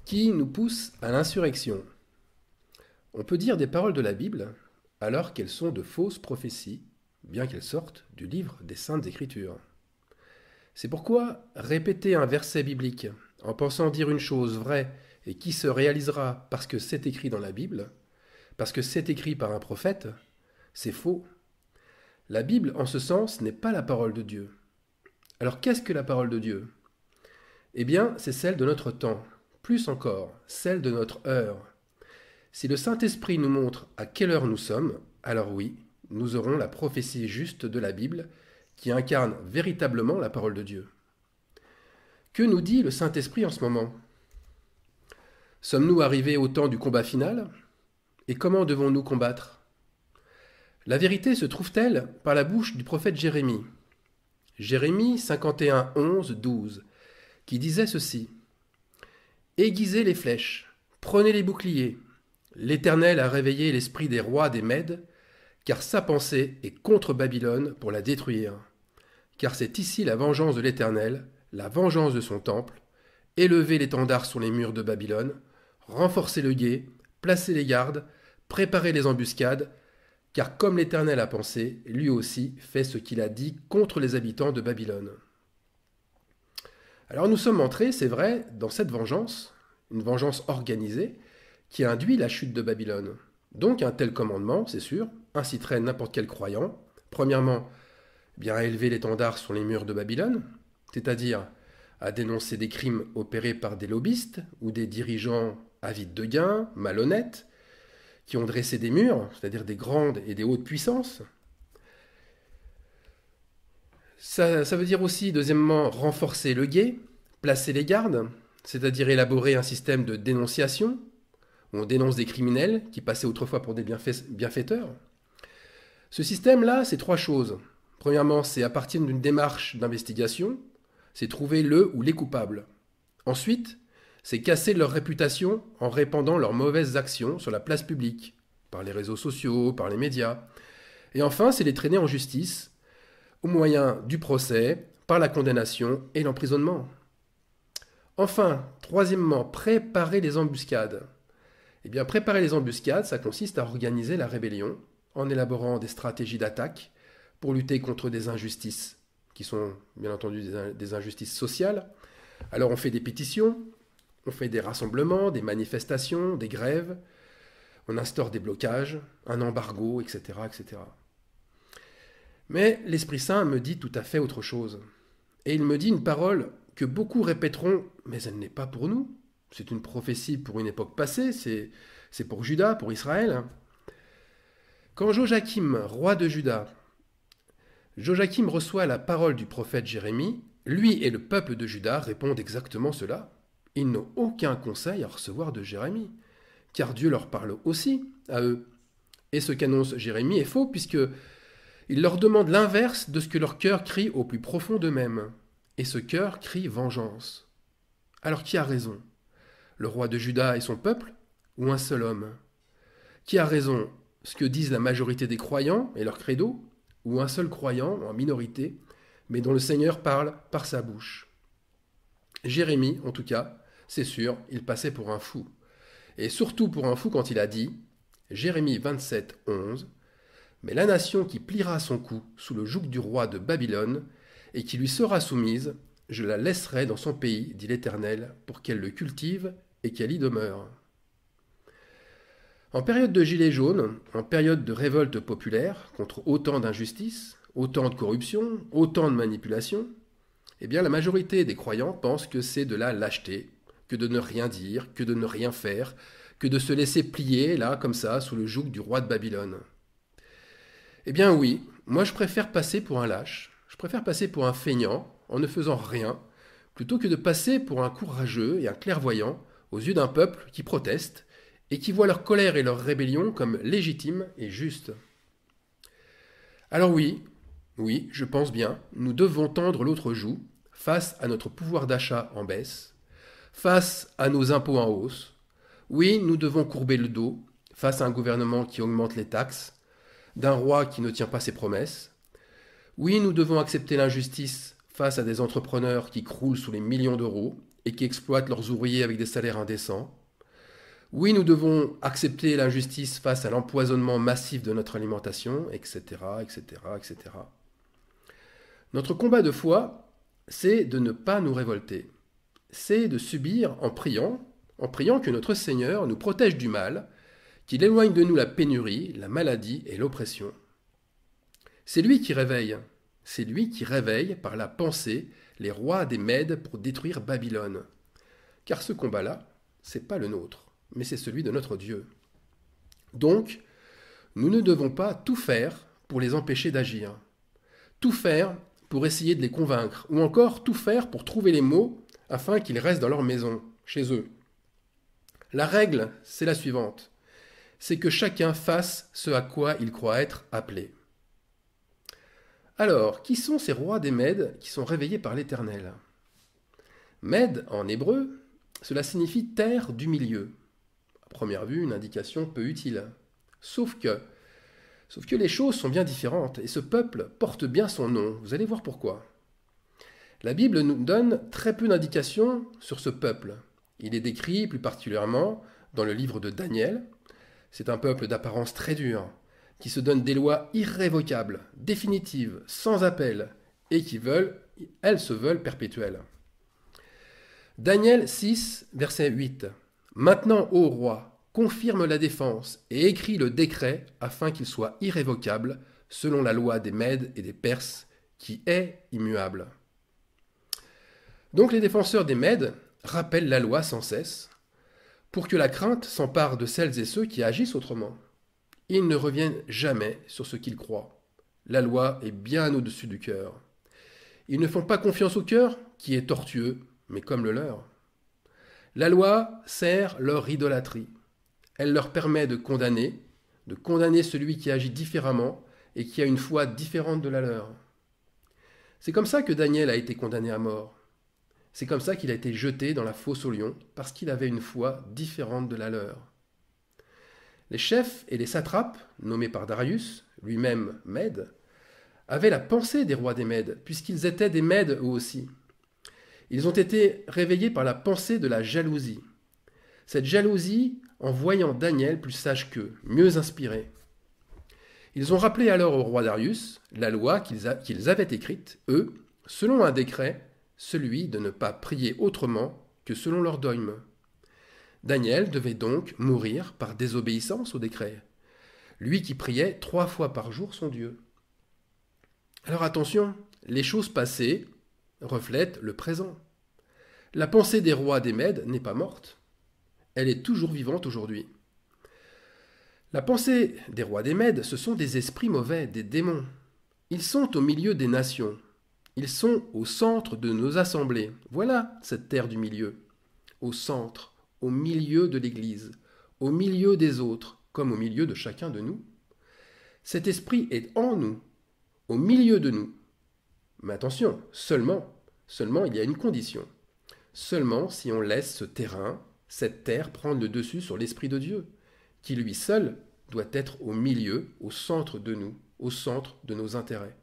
qui nous pousse à l'insurrection. On peut dire des paroles de la Bible alors qu'elles sont de fausses prophéties, bien qu'elles sortent du livre des Saintes Écritures. C'est pourquoi répéter un verset biblique en pensant dire une chose vraie et qui se réalisera parce que c'est écrit dans la Bible, parce que c'est écrit par un prophète, c'est faux. La Bible, en ce sens, n'est pas la parole de Dieu. Alors qu'est-ce que la parole de Dieu? Eh bien, c'est celle de notre temps, plus encore, celle de notre heure. Si le Saint-Esprit nous montre à quelle heure nous sommes, alors oui, nous aurons la prophétie juste de la Bible qui incarne véritablement la parole de Dieu. Que nous dit le Saint-Esprit en ce moment? Sommes-nous arrivés au temps du combat final? Et comment devons-nous combattre? La vérité se trouve-t-elle par la bouche du prophète Jérémie? Jérémie 51, 11, 12, qui disait ceci: Aiguisez les flèches, prenez les boucliers. L'Éternel a réveillé l'esprit des rois des Mèdes, car sa pensée est contre Babylone pour la détruire. Car c'est ici la vengeance de l'Éternel, la vengeance de son temple. Élevez l'étendard sur les murs de Babylone, renforcez le guet, placez les gardes, préparez les embuscades, car comme l'Éternel a pensé, lui aussi fait ce qu'il a dit contre les habitants de Babylone. Alors nous sommes entrés, c'est vrai, dans cette vengeance, une vengeance organisée, qui induit la chute de Babylone. Donc un tel commandement, c'est sûr, inciterait n'importe quel croyant, premièrement, bien à élever l'étendard sur les murs de Babylone, c'est-à-dire à dénoncer des crimes opérés par des lobbyistes ou des dirigeants avides de gains, malhonnêtes, qui ont dressé des murs, c'est-à-dire des grandes et des hautes puissances. Ça veut dire aussi, deuxièmement, renforcer le guet, placer les gardes, c'est-à-dire élaborer un système de dénonciation, où on dénonce des criminels qui passaient autrefois pour des bienfaiteurs. Ce système-là, c'est trois choses. Premièrement, c'est à partir d'une démarche d'investigation, c'est trouver le ou les coupables. Ensuite, c'est casser leur réputation en répandant leurs mauvaises actions sur la place publique, par les réseaux sociaux, par les médias. Et enfin, c'est les traîner en justice, au moyen du procès, par la condamnation et l'emprisonnement. Enfin, troisièmement, préparer les embuscades. Eh bien, préparer les embuscades, ça consiste à organiser la rébellion en élaborant des stratégies d'attaque pour lutter contre des injustices, qui sont bien entendu des injustices sociales. Alors on fait des pétitions, on fait des rassemblements, des manifestations, des grèves, on instaure des blocages, un embargo, etc., etc. Mais l'Esprit Saint me dit tout à fait autre chose. Et il me dit une parole que beaucoup répéteront, mais elle n'est pas pour nous. C'est une prophétie pour une époque passée, c'est pour Juda, pour Israël. Quand Joachim, roi de Juda, Joachim reçoit la parole du prophète Jérémie, lui et le peuple de Juda répondent exactement cela. Ils n'ont aucun conseil à recevoir de Jérémie, car Dieu leur parle aussi à eux. Et ce qu'annonce Jérémie est faux, puisque il leur demande l'inverse de ce que leur cœur crie au plus profond d'eux-mêmes. Et ce cœur crie vengeance. Alors qui a raison? Le roi de Juda et son peuple, ou un seul homme? Qui a raison? Ce que disent la majorité des croyants et leur credo, ou un seul croyant, en minorité, mais dont le Seigneur parle par sa bouche? Jérémie, en tout cas, c'est sûr, il passait pour un fou. Et surtout pour un fou quand il a dit, Jérémie 27, 11, mais la nation qui pliera son cou sous le joug du roi de Babylone et qui lui sera soumise, je la laisserai dans son pays, dit l'Éternel, pour qu'elle le cultive et qu'elle y demeure. En période de gilets jaunes, en période de révolte populaire contre autant d'injustices, autant de corruption, autant de manipulation, eh bien la majorité des croyants pensent que c'est de la lâcheté, que de ne rien dire, que de ne rien faire, que de se laisser plier, là, comme ça, sous le joug du roi de Babylone. Eh bien oui, moi je préfère passer pour un lâche, je préfère passer pour un feignant, en ne faisant rien, plutôt que de passer pour un courageux et un clairvoyant aux yeux d'un peuple qui proteste et qui voit leur colère et leur rébellion comme légitimes et justes. Alors oui, je pense bien, nous devons tendre l'autre joue face à notre pouvoir d'achat en baisse, face à nos impôts en hausse. Oui, nous devons courber le dos face à un gouvernement qui augmente les taxes, d'un roi qui ne tient pas ses promesses. Oui, nous devons accepter l'injustice face à des entrepreneurs qui croulent sous les millions d'euros et qui exploitent leurs ouvriers avec des salaires indécents. Oui, nous devons accepter l'injustice face à l'empoisonnement massif de notre alimentation, etc., etc., etc. Notre combat de foi, c'est de ne pas nous révolter. C'est de subir en priant que notre Seigneur nous protège du mal, qu'il éloigne de nous la pénurie, la maladie et l'oppression. C'est lui qui réveille par la pensée les rois des Mèdes pour détruire Babylone. Car ce combat-là, c'est pas le nôtre, mais c'est celui de notre Dieu. Donc, nous ne devons pas tout faire pour les empêcher d'agir, tout faire pour essayer de les convaincre, ou encore tout faire pour trouver les mots afin qu'ils restent dans leur maison, chez eux. La règle, c'est la suivante, c'est que chacun fasse ce à quoi il croit être appelé. Alors, qui sont ces rois des Mèdes qui sont réveillés par l'Éternel ? Mède, en hébreu, cela signifie terre du milieu. À première vue, une indication peu utile. Sauf que les choses sont bien différentes et ce peuple porte bien son nom. Vous allez voir pourquoi. La Bible nous donne très peu d'indications sur ce peuple. Il est décrit plus particulièrement dans le livre de Daniel. C'est un peuple d'apparence très dure, qui se donne des lois irrévocables, définitives, sans appel, et elles se veulent perpétuelles. Daniel 6, verset 8. Maintenant, ô roi, confirme la défense et écris le décret afin qu'il soit irrévocable, selon la loi des Mèdes et des Perses, qui est immuable. Donc les défenseurs des Mèdes rappellent la loi sans cesse, pour que la crainte s'empare de celles et ceux qui agissent autrement. Ils ne reviennent jamais sur ce qu'ils croient. La loi est bien au-dessus du cœur. Ils ne font pas confiance au cœur, qui est tortueux, mais comme le leur. La loi sert leur idolâtrie. Elle leur permet de condamner celui qui agit différemment et qui a une foi différente de la leur. C'est comme ça que Daniel a été condamné à mort. C'est comme ça qu'il a été jeté dans la fosse aux lions, parce qu'il avait une foi différente de la leur. Les chefs et les satrapes, nommés par Darius, lui-même Mède, avaient la pensée des rois des Mèdes, puisqu'ils étaient des Mèdes eux aussi. Ils ont été réveillés par la pensée de la jalousie. Cette jalousie en voyant Daniel plus sage qu'eux, mieux inspiré. Ils ont rappelé alors au roi Darius la loi qu'ils avaient écrite, eux, selon un décret, celui de ne pas prier autrement que selon leur dogme. Daniel devait donc mourir par désobéissance au décret, lui qui priait 3 fois par jour son Dieu. Alors attention, les choses passées reflètent le présent. La pensée des rois des Mèdes n'est pas morte, elle est toujours vivante aujourd'hui. La pensée des rois des Mèdes, ce sont des esprits mauvais, des démons. Ils sont au milieu des nations, ils sont au centre de nos assemblées. Voilà cette terre du milieu, au centre, au milieu de l'Église, au milieu des autres, comme au milieu de chacun de nous. Cet esprit est en nous, au milieu de nous. Mais attention, seulement il y a une condition. Seulement si on laisse ce terrain, cette terre prendre le dessus sur l'Esprit de Dieu, qui lui seul doit être au milieu, au centre de nous, au centre de nos intérêts.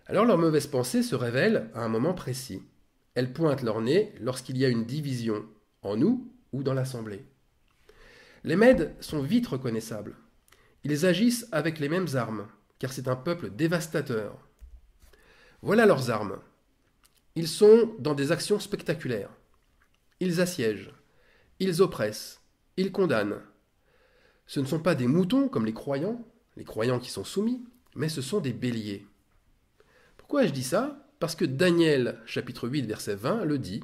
Alors leurs mauvaises pensées se révèlent à un moment précis. Elles pointent leur nez lorsqu'il y a une division, en nous ou dans l'assemblée. Les Mèdes sont vite reconnaissables. Ils agissent avec les mêmes armes, car c'est un peuple dévastateur. Voilà leurs armes. Ils sont dans des actions spectaculaires. Ils assiègent, ils oppressent, ils condamnent. Ce ne sont pas des moutons comme les croyants qui sont soumis, mais ce sont des béliers. Pourquoi je dis ça ? Parce que Daniel, chapitre 8, verset 20, le dit.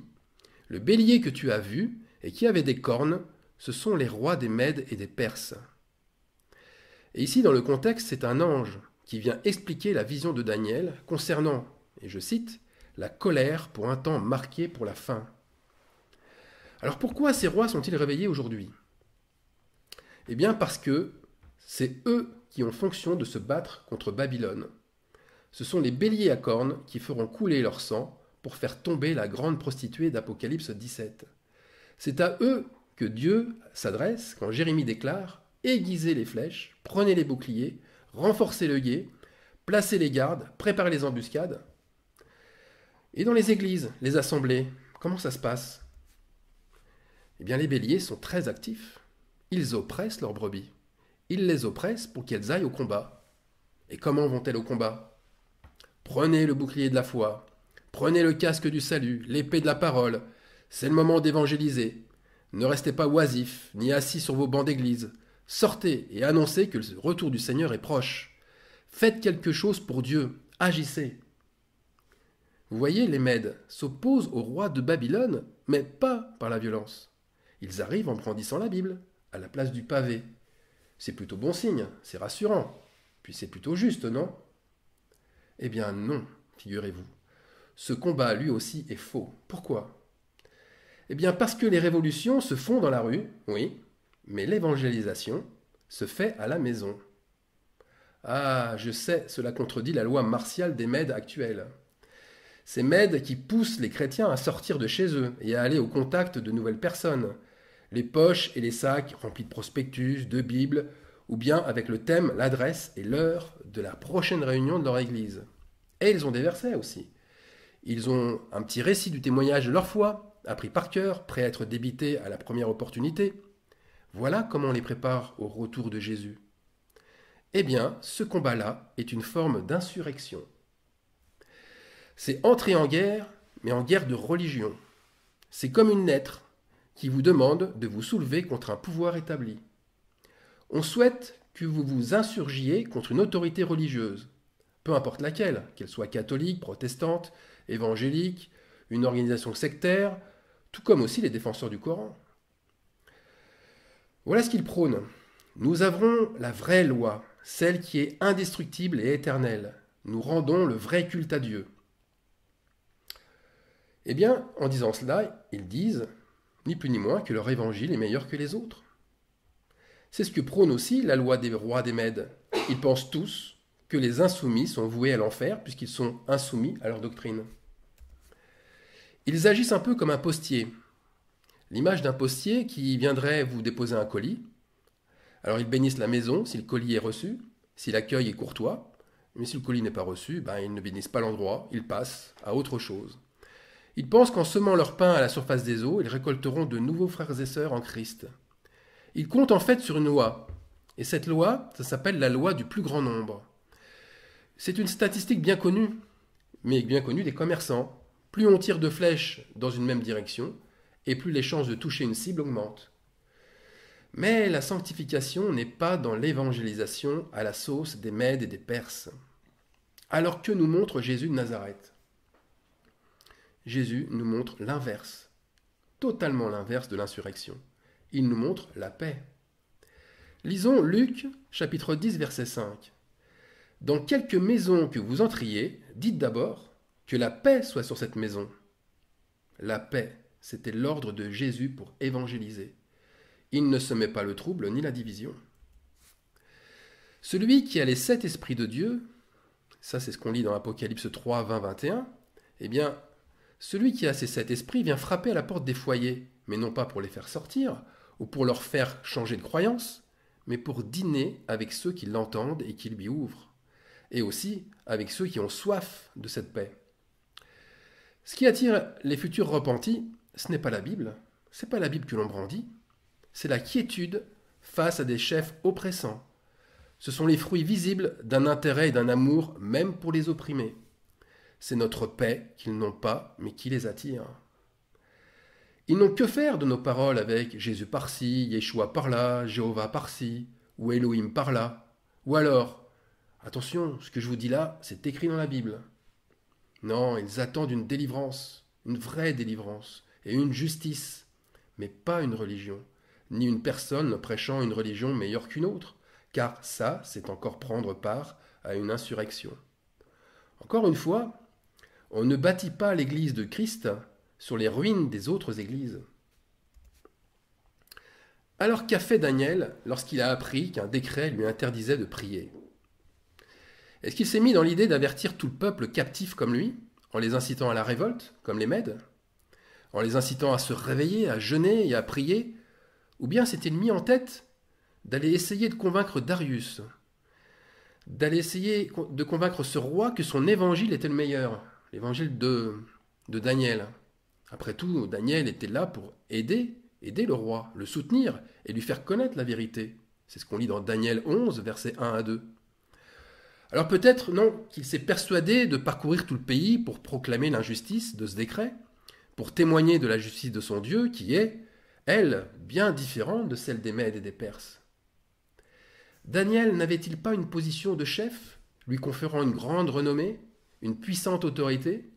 Le bélier que tu as vu et qui avait des cornes, ce sont les rois des Mèdes et des Perses. Et ici, dans le contexte, c'est un ange qui vient expliquer la vision de Daniel concernant, et je cite, la colère pour un temps marqué pour la fin. Alors pourquoi ces rois sont-ils réveillés aujourd'hui ? Eh bien parce que c'est eux qui ont fonction de se battre contre Babylone. Ce sont les béliers à cornes qui feront couler leur sang pour faire tomber la grande prostituée d'Apocalypse 17. C'est à eux que Dieu s'adresse quand Jérémie déclare « Aiguisez les flèches, prenez les boucliers, renforcez le guet, placez les gardes, préparez les embuscades ». Et dans les églises, les assemblées, comment ça se passe? Eh bien, les béliers sont très actifs. Ils oppressent leurs brebis. Ils les oppressent pour qu'elles aillent au combat. Et comment vont-elles au combat? Prenez le bouclier de la foi, prenez le casque du salut, l'épée de la parole. C'est le moment d'évangéliser. Ne restez pas oisifs, ni assis sur vos bancs d'église. Sortez et annoncez que le retour du Seigneur est proche. Faites quelque chose pour Dieu, agissez. Vous voyez, les Mèdes s'opposent au roi de Babylone, mais pas par la violence. Ils arrivent en brandissant la Bible, à la place du pavé. C'est plutôt bon signe, c'est rassurant. Puis c'est plutôt juste, non? Eh bien non, figurez-vous. Ce combat, lui aussi, est faux. Pourquoi? Eh bien parce que les révolutions se font dans la rue, oui, mais l'évangélisation se fait à la maison. Ah, je sais, cela contredit la loi martiale des Mèdes actuelle. Ces Mèdes qui poussent les chrétiens à sortir de chez eux et à aller au contact de nouvelles personnes, les poches et les sacs remplis de prospectus, de Bibles, ou bien avec le thème, l'adresse et l'heure de la prochaine réunion de leur église. Et ils ont des versets aussi. Ils ont un petit récit du témoignage de leur foi, appris par cœur, prêt à être débité à la première opportunité. Voilà comment on les prépare au retour de Jésus. Eh bien, ce combat-là est une forme d'insurrection. C'est entrer en guerre, mais en guerre de religion. C'est comme une lettre qui vous demande de vous soulever contre un pouvoir établi. On souhaite que vous vous insurgiez contre une autorité religieuse, peu importe laquelle, qu'elle soit catholique, protestante, évangélique, une organisation sectaire, tout comme aussi les défenseurs du Coran. Voilà ce qu'ils prônent. Nous avons la vraie loi, celle qui est indestructible et éternelle. Nous rendons le vrai culte à Dieu. Eh bien, en disant cela, ils disent, ni plus ni moins, que leur évangile est meilleur que les autres. C'est ce que prône aussi la loi des rois des Mèdes. Ils pensent tous que les insoumis sont voués à l'enfer puisqu'ils sont insoumis à leur doctrine. Ils agissent un peu comme un postier. L'image d'un postier qui viendrait vous déposer un colis. Alors ils bénissent la maison si le colis est reçu, si l'accueil est courtois, mais si le colis n'est pas reçu, ils ne bénissent pas l'endroit, ils passent à autre chose. Ils pensent qu'en semant leur pain à la surface des eaux, ils récolteront de nouveaux frères et sœurs en Christ. Ils comptent en fait sur une loi. Et cette loi, ça s'appelle la loi du plus grand nombre. C'est une statistique bien connue, mais bien connue des commerçants. Plus on tire de flèches dans une même direction, et plus les chances de toucher une cible augmentent. Mais la sanctification n'est pas dans l'évangélisation à la sauce des Mèdes et des Perses. Alors que nous montre Jésus de Nazareth? Jésus nous montre l'inverse, totalement l'inverse de l'insurrection. Il nous montre la paix. Lisons Luc, chapitre 10, verset 5. Dans quelque maison que vous entriez, dites d'abord que la paix soit sur cette maison. La paix, c'était l'ordre de Jésus pour évangéliser. Il ne semait pas le trouble ni la division. Celui qui a les 7 esprits de Dieu, ça c'est ce qu'on lit dans Apocalypse 3, 20, 21, eh bien, celui qui a ces 7 esprits vient frapper à la porte des foyers, mais non pas pour les faire sortir, ou pour leur faire changer de croyance, mais pour dîner avec ceux qui l'entendent et qui lui ouvrent, et aussi avec ceux qui ont soif de cette paix. Ce qui attire les futurs repentis, ce n'est pas la Bible, c'est pas la Bible que l'on brandit, c'est la quiétude face à des chefs oppressants. Ce sont les fruits visibles d'un intérêt et d'un amour même pour les opprimés. C'est notre paix qu'ils n'ont pas, mais qui les attire. Ils n'ont que faire de nos paroles avec Jésus par-ci, Yeshua par-là, Jéhovah par-ci, ou Elohim par-là. Ou alors, attention, ce que je vous dis là, c'est écrit dans la Bible. Non, ils attendent une délivrance, une vraie délivrance, et une justice, mais pas une religion, ni une personne prêchant une religion meilleure qu'une autre, car ça, c'est encore prendre part à une insurrection. Encore une fois, on ne bâtit pas l'Église de Christ sur les ruines des autres églises. Alors qu'a fait Daniel lorsqu'il a appris qu'un décret lui interdisait de prier? Est-ce qu'il s'est mis dans l'idée d'avertir tout le peuple captif comme lui, en les incitant à la révolte, comme les Mèdes, en les incitant à se réveiller, à jeûner et à prier, ou bien s'est-il mis en tête d'aller essayer de convaincre Darius, d'aller essayer de convaincre ce roi que son évangile était le meilleur, l'évangile de Daniel? Après tout, Daniel était là pour aider le roi, le soutenir et lui faire connaître la vérité. C'est ce qu'on lit dans Daniel 11, versets 1 à 2. Alors peut-être, non, qu'il s'est persuadé de parcourir tout le pays pour proclamer l'injustice de ce décret, pour témoigner de la justice de son Dieu, qui est, elle, bien différente de celle des Mèdes et des Perses. Daniel n'avait-il pas une position de chef, lui conférant une grande renommée, une puissante autorité?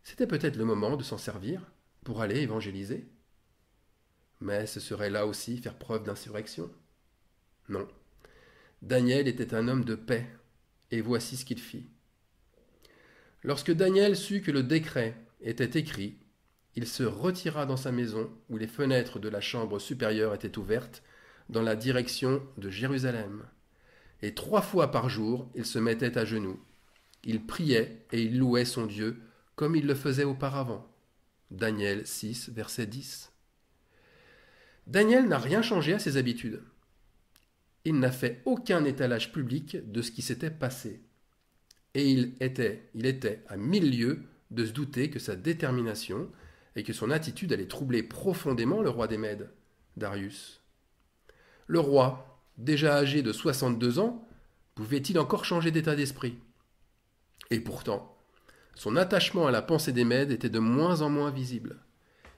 C'était peut-être le moment de s'en servir pour aller évangéliser. Mais ce serait là aussi faire preuve d'insurrection. Non. Daniel était un homme de paix, et voici ce qu'il fit. Lorsque Daniel sut que le décret était écrit, il se retira dans sa maison où les fenêtres de la chambre supérieure étaient ouvertes dans la direction de Jérusalem. Et 3 fois par jour, il se mettait à genoux. Il priait et il louait son Dieu comme il le faisait auparavant. Daniel 6, verset 10. Daniel n'a rien changé à ses habitudes. Il n'a fait aucun étalage public de ce qui s'était passé. Et il était à 1000 lieues de se douter que sa détermination et que son attitude allait troubler profondément le roi des Mèdes, Darius. Le roi, déjà âgé de 62 ans, pouvait-il encore changer d'état d'esprit? Et pourtant, son attachement à la pensée des Mèdes était de moins en moins visible.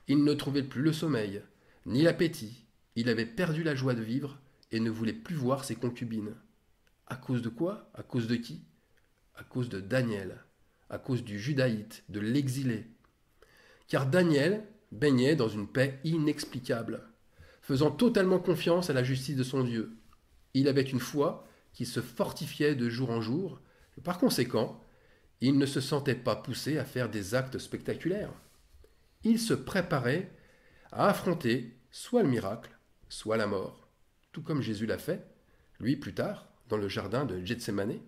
Il ne trouvait plus le sommeil, ni l'appétit. Il avait perdu la joie de vivre et ne voulait plus voir ses concubines. À cause de quoi? À cause de qui? À cause de Daniel, à cause du judaïte, de l'exilé. Car Daniel baignait dans une paix inexplicable, faisant totalement confiance à la justice de son Dieu. Il avait une foi qui se fortifiait de jour en jour, et par conséquent, il ne se sentait pas poussé à faire des actes spectaculaires. Il se préparait à affronter soit le miracle, soit la mort, tout comme Jésus l'a fait, lui plus tard, dans le jardin de Gethsémane.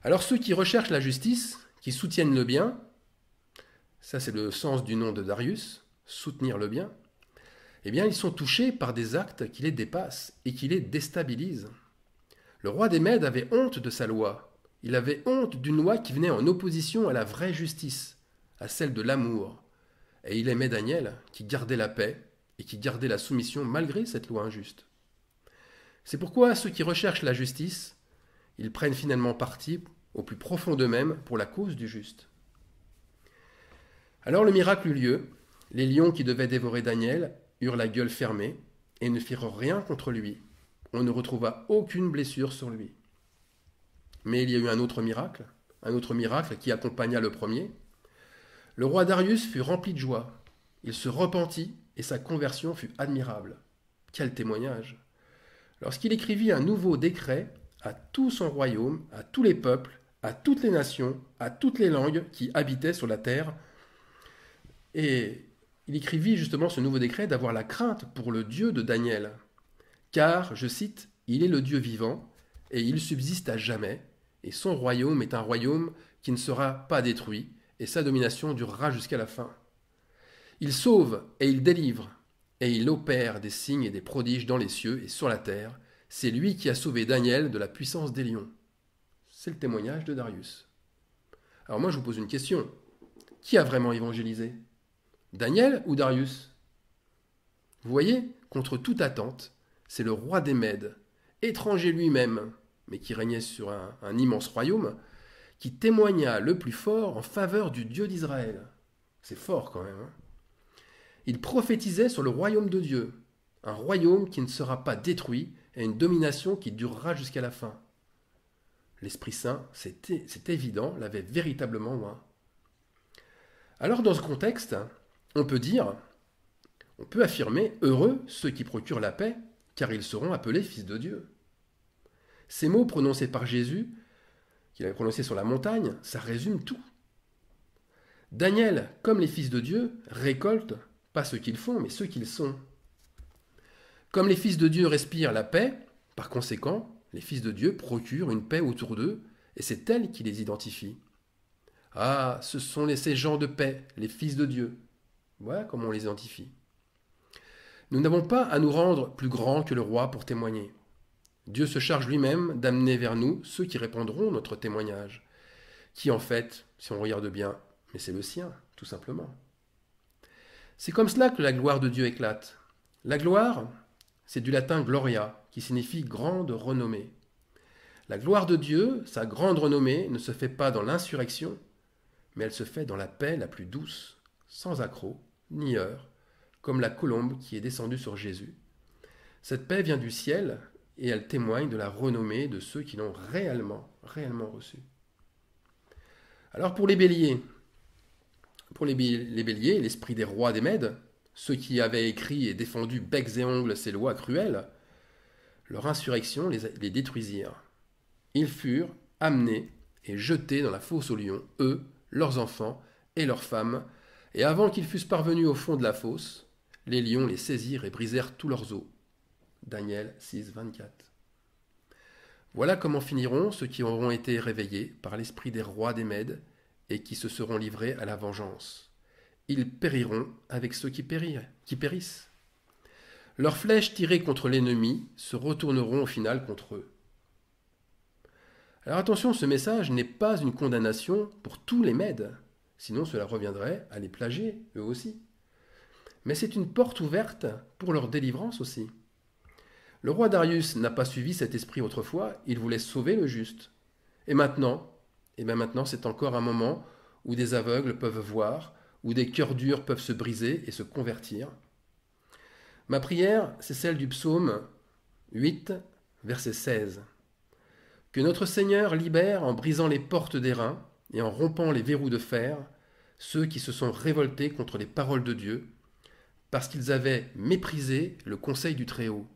Alors ceux qui recherchent la justice, qui soutiennent le bien, ça c'est le sens du nom de Darius, soutenir le bien, eh bien ils sont touchés par des actes qui les dépassent et qui les déstabilisent. Le roi des Mèdes avait honte de sa loi. Il avait honte d'une loi qui venait en opposition à la vraie justice, à celle de l'amour. Et il aimait Daniel, qui gardait la paix et qui gardait la soumission malgré cette loi injuste. C'est pourquoi ceux qui recherchent la justice, ils prennent finalement parti au plus profond d'eux-mêmes pour la cause du juste. Alors le miracle eut lieu, les lions qui devaient dévorer Daniel eurent la gueule fermée et ne firent rien contre lui. On ne retrouva aucune blessure sur lui. Mais il y a eu un autre miracle qui accompagna le premier. Le roi Darius fut rempli de joie. Il se repentit et sa conversion fut admirable. Quel témoignage! Lorsqu'il écrivit un nouveau décret à tout son royaume, à tous les peuples, à toutes les nations, à toutes les langues qui habitaient sur la terre, et il écrivit justement ce nouveau décret d'avoir la crainte pour le Dieu de Daniel. Car, je cite, « Il est le Dieu vivant, et il subsiste à jamais, et son royaume est un royaume qui ne sera pas détruit, et sa domination durera jusqu'à la fin. Il sauve et il délivre, et il opère des signes et des prodiges dans les cieux et sur la terre. C'est lui qui a sauvé Daniel de la puissance des lions. » C'est le témoignage de Darius. Alors moi je vous pose une question. Qui a vraiment évangélisé? Daniel ou Darius? Vous voyez, contre toute attente, c'est le roi des Mèdes, étranger lui-même, mais qui régnait sur un immense royaume, qui témoigna le plus fort en faveur du Dieu d'Israël. C'est fort quand même. Hein. Il prophétisait sur le royaume de Dieu, un royaume qui ne sera pas détruit et une domination qui durera jusqu'à la fin. L'Esprit Saint, c'est évident, l'avait véritablement loin. Alors dans ce contexte, on peut affirmer « Heureux ceux qui procurent la paix, car ils seront appelés fils de Dieu ». Ces mots prononcés par Jésus, qu'il avait prononcés sur la montagne, ça résume tout. Daniel, comme les fils de Dieu, récoltent pas ce qu'ils font, mais ce qu'ils sont. Comme les fils de Dieu respirent la paix, par conséquent, les fils de Dieu procurent une paix autour d'eux, et c'est elle qui les identifie. Ah, ce sont ces gens de paix, les fils de Dieu. Voilà comment on les identifie. Nous n'avons pas à nous rendre plus grands que le roi pour témoigner. Dieu se charge lui-même d'amener vers nous ceux qui répondront notre témoignage, qui en fait, si on regarde bien, mais c'est le sien, tout simplement. C'est comme cela que la gloire de Dieu éclate. La gloire, c'est du latin gloria, qui signifie grande renommée. La gloire de Dieu, sa grande renommée, ne se fait pas dans l'insurrection, mais elle se fait dans la paix la plus douce, sans accroc, ni heurts, comme la colombe qui est descendue sur Jésus. Cette paix vient du ciel et elle témoigne de la renommée de ceux qui l'ont réellement reçue. Alors pour les béliers, l'esprit des rois des Mèdes, ceux qui avaient écrit et défendu becs et ongles ces lois cruelles, leur insurrection les détruisirent. Ils furent amenés et jetés dans la fosse aux lions, eux, leurs enfants et leurs femmes, et avant qu'ils fussent parvenus au fond de la fosse, les lions les saisirent et brisèrent tous leurs os. Daniel 6, 24. Voilà comment finiront ceux qui auront été réveillés par l'esprit des rois des Mèdes et qui se seront livrés à la vengeance. Ils périront avec ceux qui périssent. Leurs flèches tirées contre l'ennemi se retourneront au final contre eux. Alors attention, ce message n'est pas une condamnation pour tous les Mèdes, sinon cela reviendrait à les plagier, eux aussi. Mais c'est une porte ouverte pour leur délivrance aussi. Le roi Darius n'a pas suivi cet esprit autrefois, il voulait sauver le juste. Et maintenant, c'est encore un moment où des aveugles peuvent voir, où des cœurs durs peuvent se briser et se convertir. Ma prière, c'est celle du psaume 8, verset 16. Que notre Seigneur libère en brisant les portes d'airain et en rompant les verrous de fer ceux qui se sont révoltés contre les paroles de Dieu, parce qu'ils avaient méprisé le conseil du Très-Haut.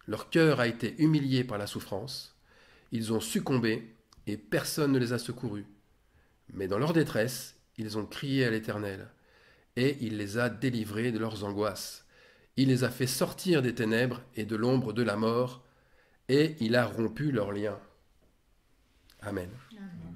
Leur cœur a été humilié par la souffrance, ils ont succombé et personne ne les a secourus. Mais dans leur détresse, ils ont crié à l'Éternel, et il les a délivrés de leurs angoisses. Il les a fait sortir des ténèbres et de l'ombre de la mort, et il a rompu leurs liens. Amen. Amen.